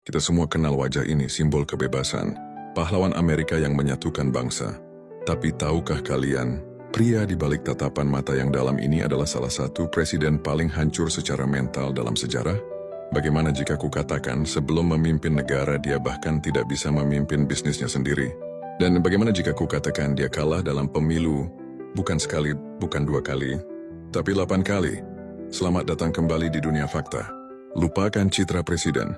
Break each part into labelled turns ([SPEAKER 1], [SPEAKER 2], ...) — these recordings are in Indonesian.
[SPEAKER 1] Kita semua kenal wajah ini, simbol kebebasan, pahlawan Amerika yang menyatukan bangsa. Tapi tahukah kalian, pria di balik tatapan mata yang dalam ini adalah salah satu presiden paling hancur secara mental dalam sejarah? Bagaimana jika kukatakan sebelum memimpin negara dia bahkan tidak bisa memimpin bisnisnya sendiri? Dan bagaimana jika kukatakan dia kalah dalam pemilu, bukan sekali, bukan 2 kali, tapi 8 kali? Selamat datang kembali di dunia fakta. Lupakan citra presiden.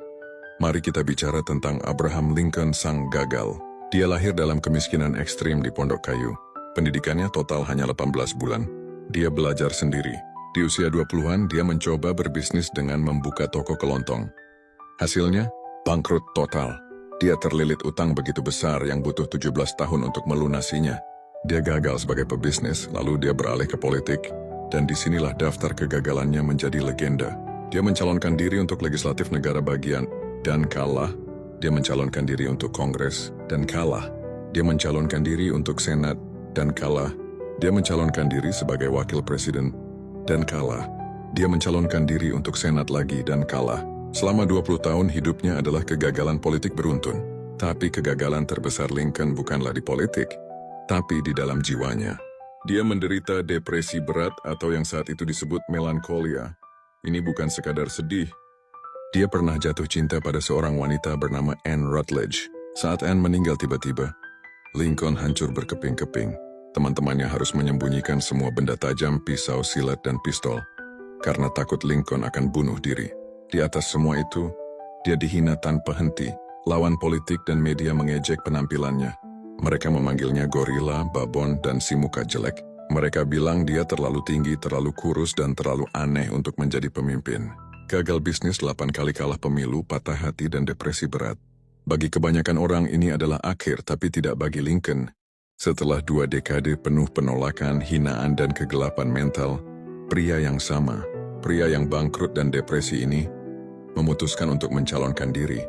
[SPEAKER 1] Mari kita bicara tentang Abraham Lincoln, sang gagal. Dia lahir dalam kemiskinan ekstrim di Pondok Kayu. Pendidikannya total hanya 18 bulan. Dia belajar sendiri. Di usia 20-an, dia mencoba berbisnis dengan membuka toko kelontong. Hasilnya, bangkrut total. Dia terlilit utang begitu besar yang butuh 17 tahun untuk melunasinya. Dia gagal sebagai pebisnis, lalu dia beralih ke politik. Dan disinilah daftar kegagalannya menjadi legenda. Dia mencalonkan diri untuk legislatif negara bagian, dan kalah. Dia mencalonkan diri untuk Kongres, dan kalah. Dia mencalonkan diri untuk Senat, dan kalah. Dia mencalonkan diri sebagai wakil presiden, dan kalah. Dia mencalonkan diri untuk Senat lagi, dan kalah. Selama 20 tahun hidupnya adalah kegagalan politik beruntun. Tapi kegagalan terbesar Lincoln bukanlah di politik, tapi di dalam jiwanya. Dia menderita depresi berat atau yang saat itu disebut melankolia. Ini bukan sekadar sedih. Dia pernah jatuh cinta pada seorang wanita bernama Anne Rutledge. Saat Anne meninggal tiba-tiba, Lincoln hancur berkeping-keping. Teman-temannya harus menyembunyikan semua benda tajam, pisau, silet, dan pistol, karena takut Lincoln akan bunuh diri. Di atas semua itu, dia dihina tanpa henti. Lawan politik dan media mengejek penampilannya. Mereka memanggilnya gorila, babon, dan si muka jelek. Mereka bilang dia terlalu tinggi, terlalu kurus, dan terlalu aneh untuk menjadi pemimpin. Gagal bisnis 8 kali kalah pemilu, patah hati, dan depresi berat. Bagi kebanyakan orang ini adalah akhir, tapi tidak bagi Lincoln. Setelah 2 dekade penuh penolakan, hinaan, dan kegelapan mental, pria yang sama, pria yang bangkrut dan depresi ini, memutuskan untuk mencalonkan diri.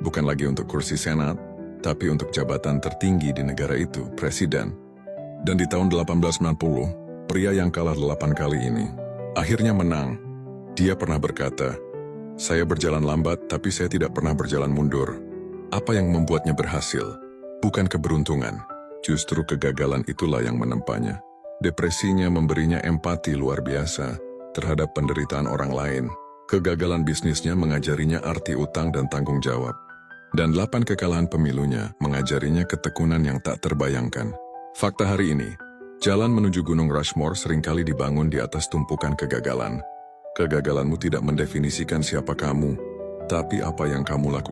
[SPEAKER 1] Bukan lagi untuk kursi Senat, tapi untuk jabatan tertinggi di negara itu, presiden. Dan di tahun 1890, pria yang kalah 8 kali ini, akhirnya menang. Dia pernah berkata, "Saya berjalan lambat, tapi saya tidak pernah berjalan mundur." Apa yang membuatnya berhasil? Bukan keberuntungan, justru kegagalan itulah yang menempanya. Depresinya memberinya empati luar biasa terhadap penderitaan orang lain. Kegagalan bisnisnya mengajarinya arti utang dan tanggung jawab. Dan 8 kekalahan pemilunya mengajarinya ketekunan yang tak terbayangkan. Fakta hari ini, jalan menuju Gunung Rushmore seringkali dibangun di atas tumpukan kegagalan. Kegagalanmu tidak mendefinisikan siapa kamu, tapi apa yang kamu lakukan.